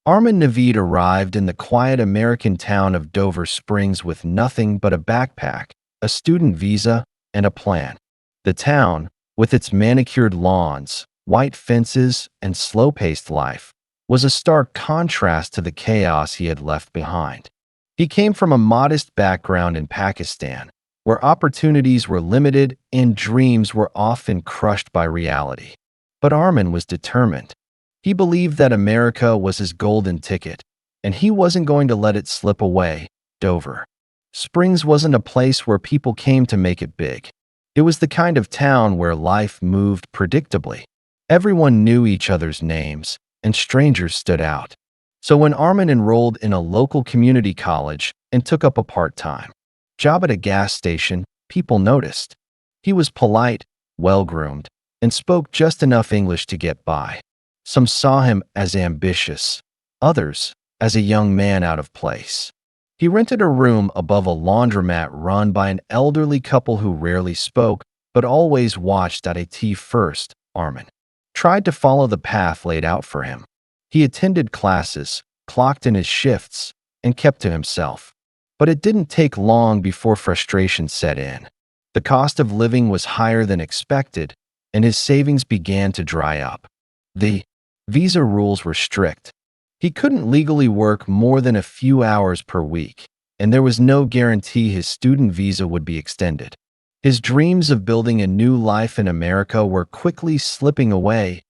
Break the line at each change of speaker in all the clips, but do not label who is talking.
Armin Naveed arrived in the quiet American town of Dover Springs with nothing but a backpack, a student visa, and a plan. The town, with its manicured lawns, white fences, and slow-paced life, was a stark contrast to the chaos he had left behind. He came from a modest background in Pakistan, where opportunities were limited and dreams were often crushed by reality. But Armin was determined. He believed that America was his golden ticket, and he wasn't going to let it slip away. Dover Springs wasn't a place where people came to make it big. It was the kind of town where life moved predictably. Everyone knew each other's names, and strangers stood out. So when Armin enrolled in a local community college and took up a part-time job at a gas station, people noticed. He was polite, well-groomed, and spoke just enough English to get by. Some saw him as ambitious, others as a young man out of place. He rented a room above a laundromat run by an elderly couple who rarely spoke, but always watched at a tea first. Armin tried to follow the path laid out for him. He attended classes, clocked in his shifts, and kept to himself. But it didn't take long before frustration set in. The cost of living was higher than expected, and his savings began to dry up. The visa rules were strict. He couldn't legally work more than a few hours per week, and there was no guarantee his student visa would be extended. His dreams of building a new life in America were quickly slipping away.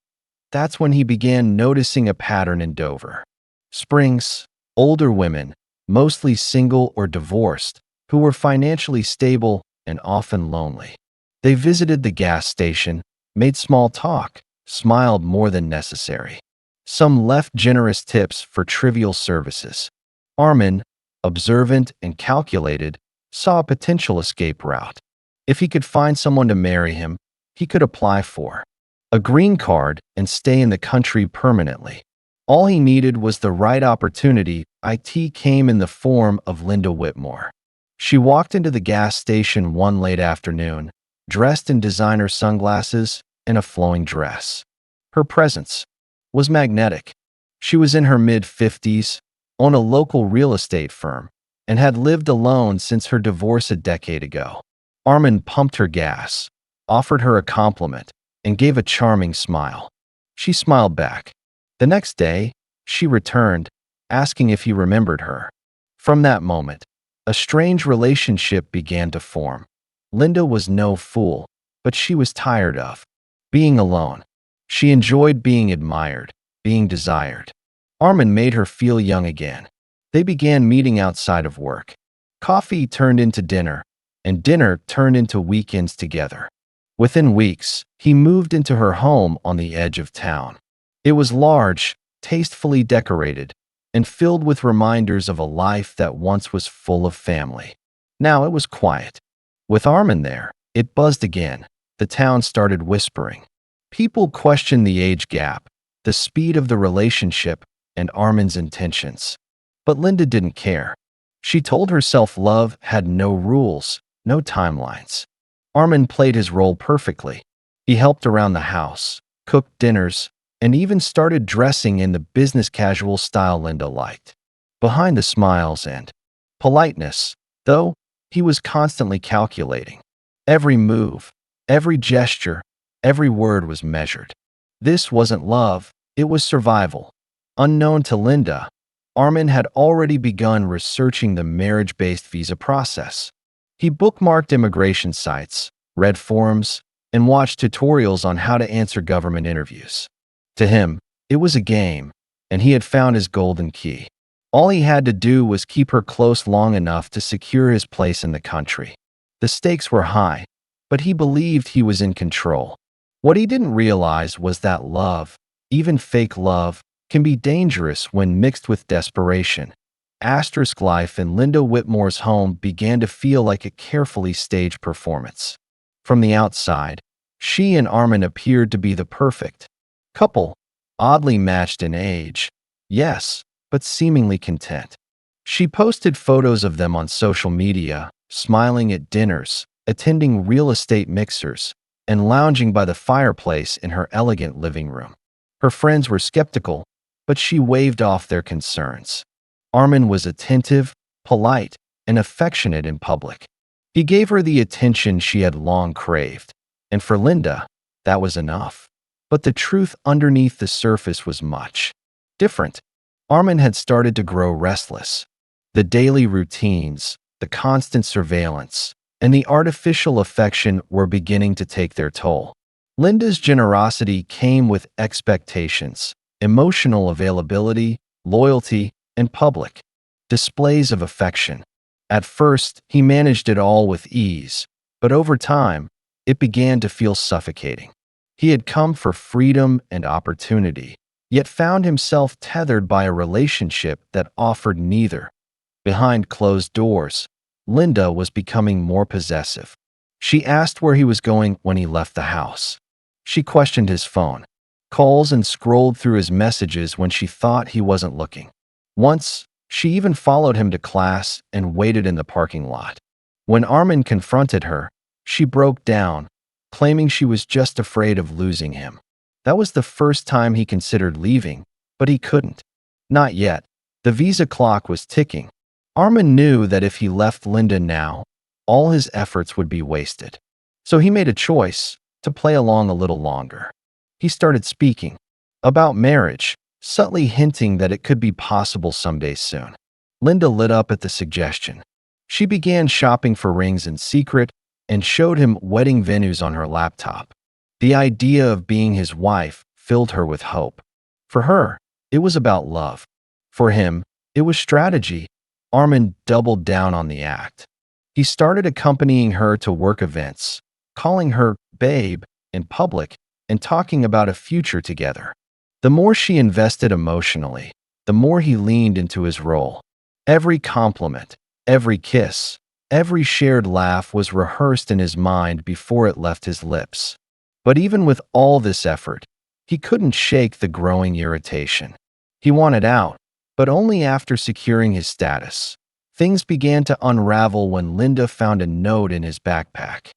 That's when he began noticing a pattern in Dover Springs. Older women, mostly single or divorced, who were financially stable and often lonely. They visited the gas station, made small talk, smiled more than necessary. Some left generous tips for trivial services. Armin, observant and calculated, saw a potential escape route. If he could find someone to marry him, he could apply for a green card and stay in the country permanently. All he needed was the right opportunity. It came in the form of Linda Whitmore. She walked into the gas station one late afternoon, dressed in designer sunglasses and a flowing dress. Her presence was magnetic. She was in her mid-50s, owned a local real estate firm, and had lived alone since her divorce a decade ago. Armin pumped her gas, offered her a compliment, and gave a charming smile. She smiled back. The next day, she returned, asking if he remembered her. From that moment, a strange relationship began to form. Linda was no fool, but she was tired of being alone. She enjoyed being admired, being desired. Armin made her feel young again. They began meeting outside of work. Coffee turned into dinner, and dinner turned into weekends together. Within weeks, he moved into her home on the edge of town. It was large, tastefully decorated, and filled with reminders of a life that once was full of family. Now it was quiet. With Armin there, it buzzed again. The town started whispering. People questioned the age gap, the speed of the relationship, and Armin's intentions. But Linda didn't care. She told herself love had no rules, no timelines. Armin played his role perfectly. He helped around the house, cooked dinners, and even started dressing in the business casual style Linda liked. Behind the smiles and politeness, though, he was constantly calculating. Every move, every gesture, every word was measured. This wasn't love, it was survival. Unknown to Linda, Armin had already begun researching the marriage-based visa process. He bookmarked immigration sites, read forums, and watched tutorials on how to answer government interviews. To him, it was a game, and he had found his golden key. All he had to do was keep her close long enough to secure his place in the country. The stakes were high, but he believed he was in control. What he didn't realize was that love, even fake love, can be dangerous when mixed with desperation. Life in Linda Whitmore's home began to feel like a carefully staged performance. From the outside, she and Armin appeared to be the perfect couple, oddly matched in age, yes, but seemingly content. She posted photos of them on social media, smiling at dinners, attending real estate mixers, and lounging by the fireplace in her elegant living room. Her friends were skeptical, but she waved off their concerns. Armin was attentive, polite, and affectionate in public. He gave her the attention she had long craved, and for Linda, that was enough. But the truth underneath the surface was much different. Armin had started to grow restless. The daily routines, the constant surveillance, and the artificial affection were beginning to take their toll. Linda's generosity came with expectations, emotional availability, loyalty, and public displays of affection. At first, he managed it all with ease, but over time, it began to feel suffocating. He had come for freedom and opportunity, yet found himself tethered by a relationship that offered neither. Behind closed doors, Linda was becoming more possessive. She asked where he was going when he left the house. She questioned his phone, calls, and scrolled through his messages when she thought he wasn't looking. Once, she even followed him to class and waited in the parking lot. When Armin confronted her, she broke down, claiming she was just afraid of losing him. That was the first time he considered leaving, but he couldn't. Not yet. The visa clock was ticking. Armin knew that if he left Linda now, all his efforts would be wasted. So he made a choice to play along a little longer. He started speaking about marriage, subtly hinting that it could be possible someday soon. Linda lit up at the suggestion. She began shopping for rings in secret and showed him wedding venues on her laptop. The idea of being his wife filled her with hope. For her, it was about love. For him, it was strategy. Armin doubled down on the act. He started accompanying her to work events, calling her babe in public, and talking about a future together. The more she invested emotionally, the more he leaned into his role. Every compliment, every kiss, every shared laugh was rehearsed in his mind before it left his lips. But even with all this effort, he couldn't shake the growing irritation. He wanted out, but only after securing his status. Things began to unravel when Linda found a note in his backpack.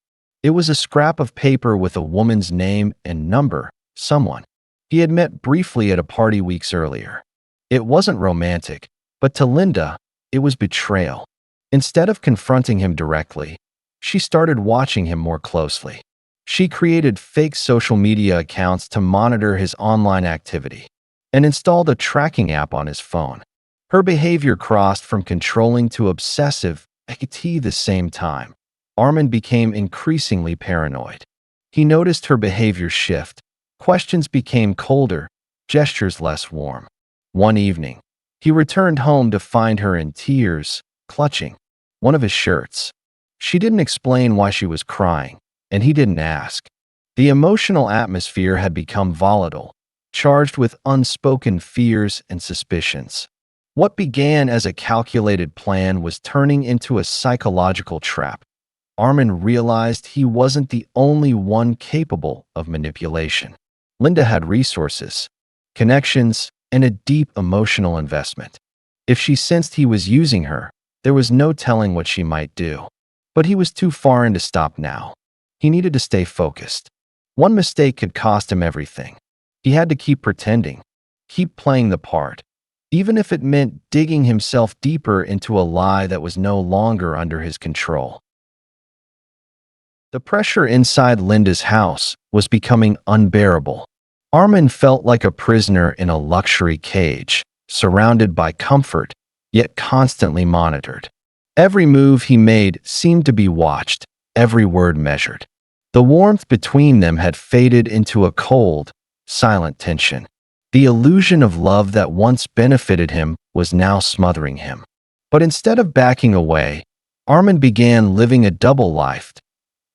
It was a scrap of paper with a woman's name and number, someone he had met briefly at a party weeks earlier. It wasn't romantic, but to Linda, it was betrayal. Instead of confronting him directly, she started watching him more closely. She created fake social media accounts to monitor his online activity and installed a tracking app on his phone. Her behavior crossed from controlling to obsessive at the same time. Armin became increasingly paranoid. He noticed her behavior shift. Questions became colder, gestures less warm. One evening, he returned home to find her in tears, clutching one of his shirts. She didn't explain why she was crying, and he didn't ask. The emotional atmosphere had become volatile, charged with unspoken fears and suspicions. What began as a calculated plan was turning into a psychological trap. Armin realized he wasn't the only one capable of manipulation. Linda had resources, connections, and a deep emotional investment. If she sensed he was using her, there was no telling what she might do. But he was too far in to stop now. He needed to stay focused. One mistake could cost him everything. He had to keep pretending, keep playing the part, even if it meant digging himself deeper into a lie that was no longer under his control. The pressure inside Linda's house was becoming unbearable. Armin felt like a prisoner in a luxury cage, surrounded by comfort, yet constantly monitored. Every move he made seemed to be watched, every word measured. The warmth between them had faded into a cold, silent tension. The illusion of love that once benefited him was now smothering him. But instead of backing away, Armin began living a double life.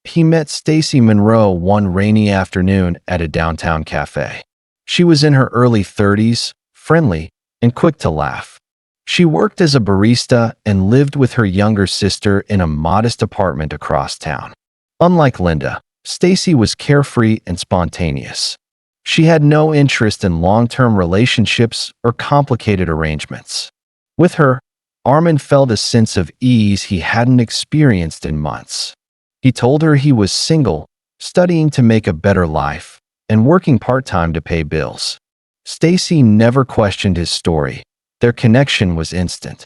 He met Stacy Monroe one rainy afternoon at a downtown cafe. She was in her early 30s, friendly, and quick to laugh. She worked as a barista and lived with her younger sister in a modest apartment across town. Unlike Linda, Stacy was carefree and spontaneous. She had no interest in long-term relationships or complicated arrangements. With her, Armin felt a sense of ease he hadn't experienced in months. He told her he was single, studying to make a better life, and working part-time to pay bills. Stacy never questioned his story. Their connection was instant.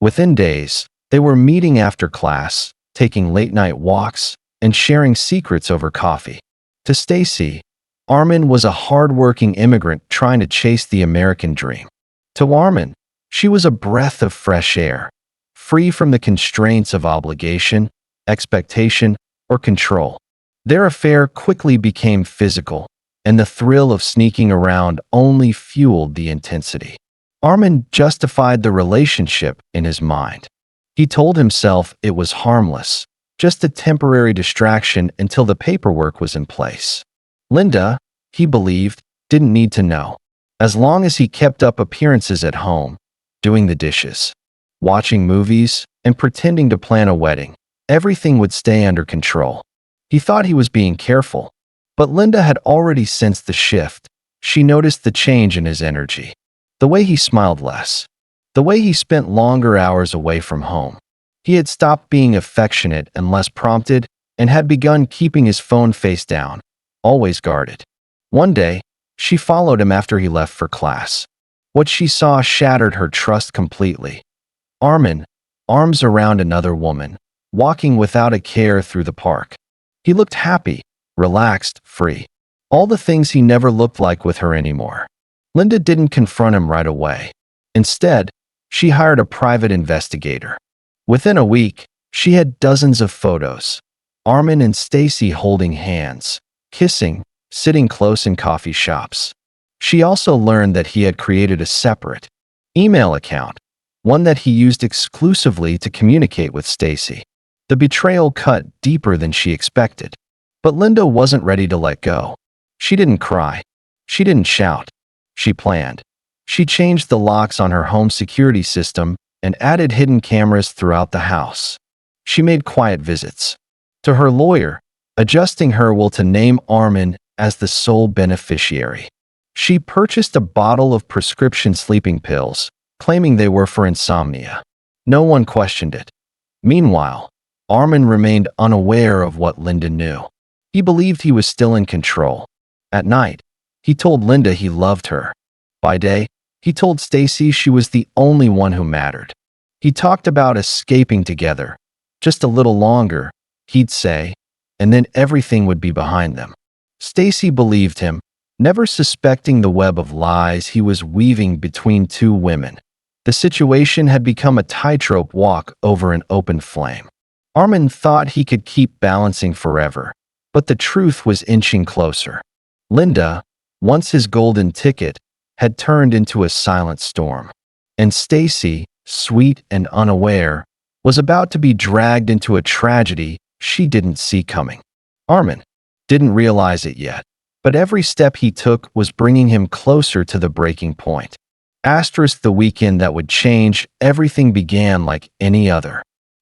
Within days, they were meeting after class, taking late-night walks, and sharing secrets over coffee. To Stacy, Armin was a hard-working immigrant trying to chase the American dream. To Armin, she was a breath of fresh air, free from the constraints of obligation, expectation, or control. Their affair quickly became physical, and the thrill of sneaking around only fueled the intensity. Armin justified the relationship in his mind. He told himself it was harmless, just a temporary distraction until the paperwork was in place. Linda, he believed, didn't need to know. As long as he kept up appearances at home, doing the dishes, watching movies, and pretending to plan a wedding, everything would stay under control. He thought he was being careful, but Linda had already sensed the shift. She noticed the change in his energy. The way he smiled less. The way he spent longer hours away from home. He had stopped being affectionate and less prompted and had begun keeping his phone face down, always guarded. One day, she followed him after he left for class. What she saw shattered her trust completely. Armin, arms around another woman, walking without a care through the park. He looked happy, relaxed, free. All the things he never looked like with her anymore. Linda didn't confront him right away. Instead, she hired a private investigator. Within a week, she had dozens of photos. Armin and Stacy holding hands, kissing, sitting close in coffee shops. She also learned that he had created a separate email account, one that he used exclusively to communicate with Stacy. The betrayal cut deeper than she expected. But Linda wasn't ready to let go. She didn't cry. She didn't shout. She planned. She changed the locks on her home security system and added hidden cameras throughout the house. She made quiet visits to her lawyer, adjusting her will to name Armin as the sole beneficiary. She purchased a bottle of prescription sleeping pills, claiming they were for insomnia. No one questioned it. Meanwhile, Armin remained unaware of what Linda knew. He believed he was still in control. At night, he told Linda he loved her. By day, he told Stacy she was the only one who mattered. He talked about escaping together. Just a little longer, he'd say, and then everything would be behind them. Stacy believed him, never suspecting the web of lies he was weaving between two women. The situation had become a tightrope walk over an open flame. Armin thought he could keep balancing forever, but the truth was inching closer. Linda, once his golden ticket, had turned into a silent storm. And Stacy, sweet and unaware, was about to be dragged into a tragedy she didn't see coming. Armin didn't realize it yet, but every step he took was bringing him closer to the breaking point. Asterisk the weekend that would change, everything began like any other.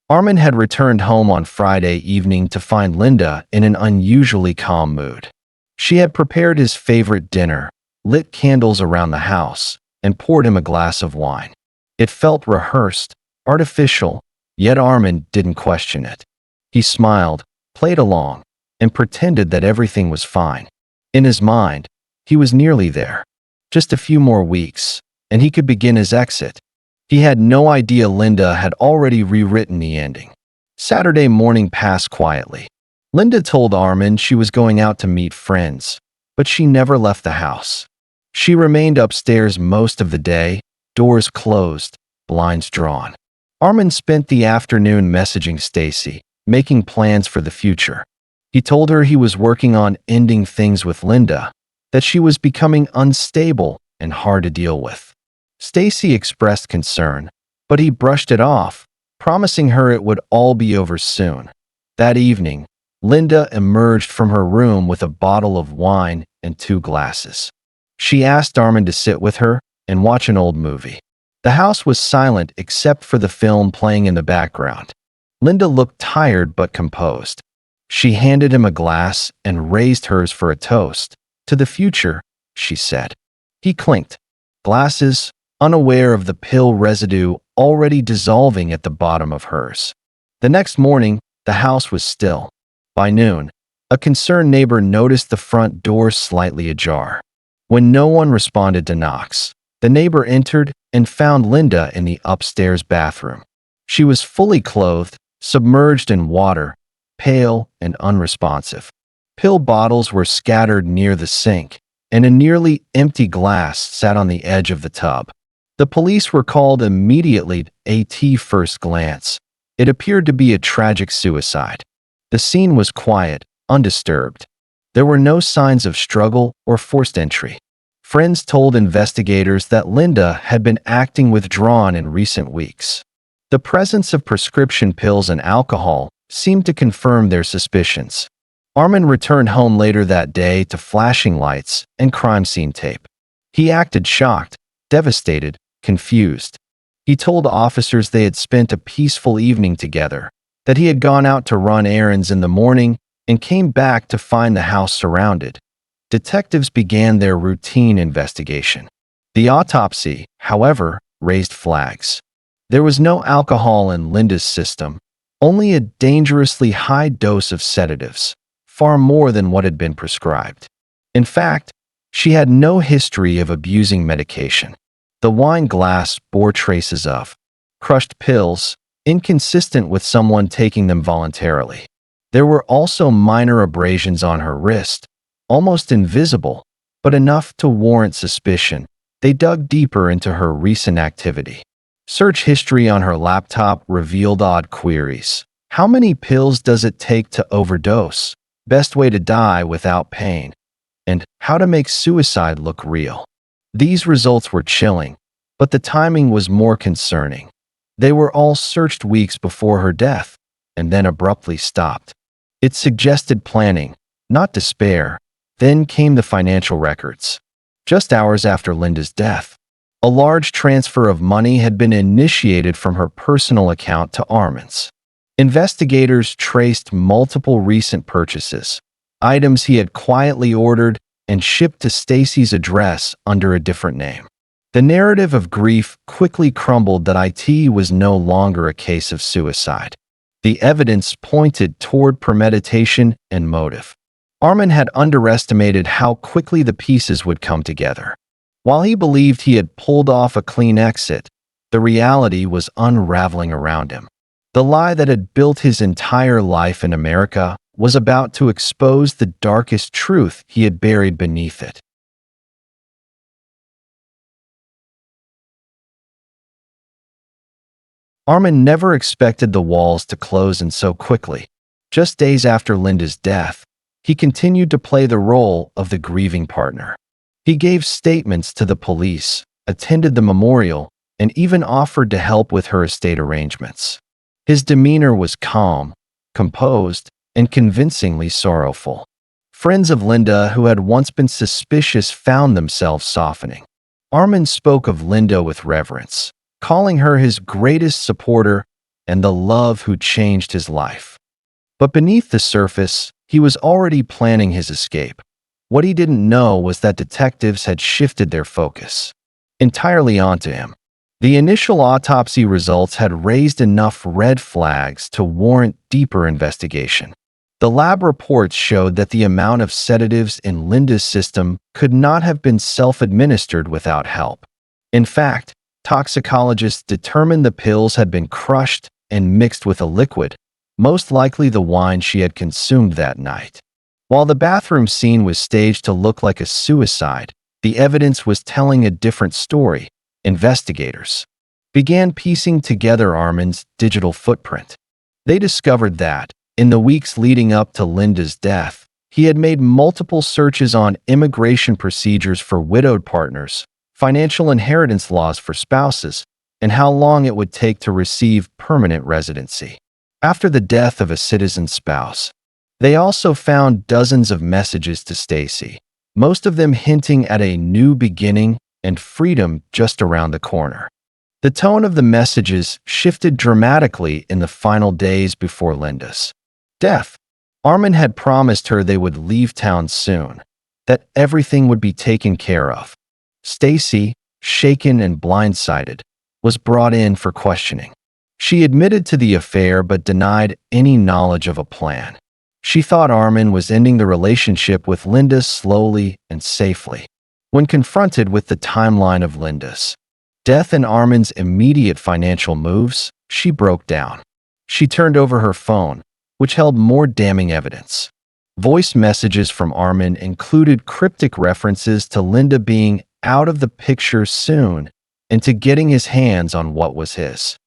Armin had returned home on Friday evening to find Linda in an unusually calm mood. She had prepared his favorite dinner, lit candles around the house, and poured him a glass of wine. It felt rehearsed, artificial, yet Armin didn't question it. He smiled, played along, and pretended that everything was fine. In his mind, he was nearly there. Just a few more weeks, and he could begin his exit. He had no idea Linda had already rewritten the ending. Saturday morning passed quietly. Linda told Armin she was going out to meet friends, but she never left the house. She remained upstairs most of the day, doors closed, blinds drawn. Armin spent the afternoon messaging Stacy, making plans for the future. He told her he was working on ending things with Linda, that she was becoming unstable and hard to deal with. Stacy expressed concern, but he brushed it off, promising her it would all be over soon. That evening, Linda emerged from her room with a bottle of wine and 2 glasses. She asked Armin to sit with her and watch an old movie. The house was silent except for the film playing in the background. Linda looked tired but composed. She handed him a glass and raised hers for a toast. To the future, she said. He clinked. Glasses, unaware of the pill residue already dissolving at the bottom of hers. The next morning, the house was still. By noon, a concerned neighbor noticed the front door slightly ajar. When no one responded to knocks, the neighbor entered and found Linda in the upstairs bathroom. She was fully clothed, submerged in water, pale and unresponsive. Pill bottles were scattered near the sink, and a nearly empty glass sat on the edge of the tub. The police were called immediately. At first glance, it appeared to be a tragic suicide. The scene was quiet, undisturbed. There were no signs of struggle or forced entry. Friends told investigators that Linda had been acting withdrawn in recent weeks. The presence of prescription pills and alcohol seemed to confirm their suspicions. Armin returned home later that day to flashing lights and crime scene tape. He acted shocked, devastated, confused. He told officers they had spent a peaceful evening together, that he had gone out to run errands in the morning and came back to find the house surrounded. Detectives began their routine investigation. The autopsy, however, raised flags. There was no alcohol in Linda's system, only a dangerously high dose of sedatives, far more than what had been prescribed. In fact, she had no history of abusing medication. The wine glass bore traces of crushed pills, inconsistent with someone taking them voluntarily. There were also minor abrasions on her wrist, almost invisible, but enough to warrant suspicion. They dug deeper into her recent activity. Search history on her laptop revealed odd queries. How many pills does it take to overdose? Best way to die without pain? And how to make suicide look real? These results were chilling, but the timing was more concerning. They were all searched weeks before her death, and then abruptly stopped. It suggested planning, not despair. Then came the financial records. Just hours after Linda's death, a large transfer of money had been initiated from her personal account to Armin's. Investigators traced multiple recent purchases, items he had quietly ordered and shipped to Stacy's address under a different name. The narrative of grief quickly crumbled that it was no longer a case of suicide. The evidence pointed toward premeditation and motive. Armin had underestimated how quickly the pieces would come together. While he believed he had pulled off a clean exit, the reality was unraveling around him. The lie that had built his entire life in America was about to expose the darkest truth he had buried beneath it. Armin never expected the walls to close in so quickly. Just days after Linda's death, he continued to play the role of the grieving partner. He gave statements to the police, attended the memorial, and even offered to help with her estate arrangements. His demeanor was calm, composed, and convincingly sorrowful. Friends of Linda who had once been suspicious found themselves softening. Armin spoke of Linda with reverence, calling her his greatest supporter and the love who changed his life. But beneath the surface, he was already planning his escape. What he didn't know was that detectives had shifted their focus entirely onto him. The initial autopsy results had raised enough red flags to warrant deeper investigation. The lab reports showed that the amount of sedatives in Linda's system could not have been self-administered without help. In fact, toxicologists determined the pills had been crushed and mixed with a liquid, most likely the wine she had consumed that night. While the bathroom scene was staged to look like a suicide, the evidence was telling a different story. Investigators began piecing together Armin's digital footprint. They discovered that, in the weeks leading up to Linda's death, he had made multiple searches on immigration procedures for widowed partners, financial inheritance laws for spouses, and how long it would take to receive permanent residency after the death of a citizen spouse. They also found dozens of messages to Stacy, most of them hinting at a new beginning and freedom just around the corner. The tone of the messages shifted dramatically in the final days before Linda's death. Armin had promised her they would leave town soon, that everything would be taken care of. Stacy, shaken and blindsided, was brought in for questioning. She admitted to the affair but denied any knowledge of a plan. She thought Armin was ending the relationship with Linda slowly and safely. When confronted with the timeline of Linda's death and Armin's immediate financial moves, she broke down. She turned over her phone, which held more damning evidence. Voice messages from Armin included cryptic references to Linda being out of the picture soon and to getting his hands on what was his.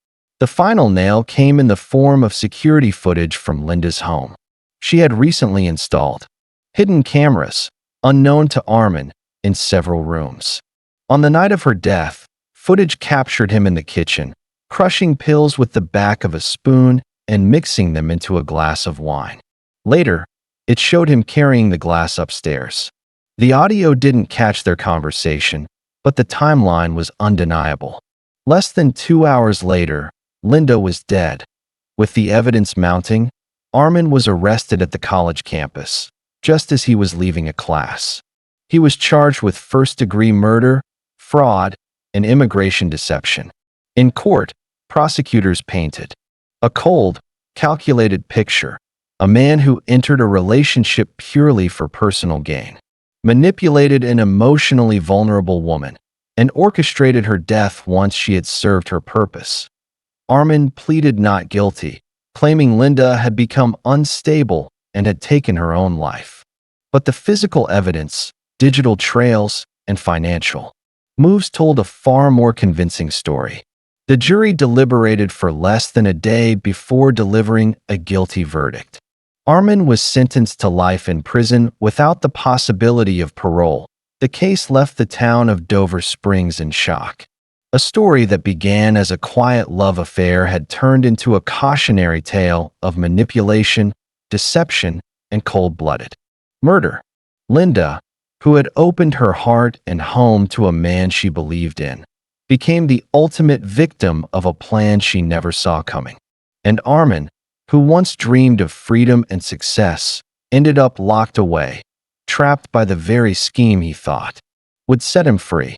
The final nail came in the form of security footage from Linda's home. She had recently installed hidden cameras, unknown to Armin, in several rooms. On the night of her death, footage captured him in the kitchen, crushing pills with the back of a spoon and mixing them into a glass of wine. Later, it showed him carrying the glass upstairs. The audio didn't catch their conversation, but the timeline was undeniable. Less than 2 hours later, Linda was dead. With the evidence mounting, Armin was arrested at the college campus, just as he was leaving a class. He was charged with first-degree murder, fraud, and immigration deception. In court, prosecutors painted a cold, calculated picture, a man who entered a relationship purely for personal gain, manipulated an emotionally vulnerable woman, and orchestrated her death once she had served her purpose. Armin pleaded not guilty, claiming Linda had become unstable and had taken her own life. But the physical evidence, digital trails, and financial moves told a far more convincing story. The jury deliberated for less than a day before delivering a guilty verdict. Armin was sentenced to life in prison without the possibility of parole. The case left the town of Dover Springs in shock. A story that began as a quiet love affair had turned into a cautionary tale of manipulation, deception, and cold-blooded murder. Linda, who had opened her heart and home to a man she believed in, became the ultimate victim of a plan she never saw coming. And Armin, who once dreamed of freedom and success, ended up locked away, trapped by the very scheme he thought would set him free.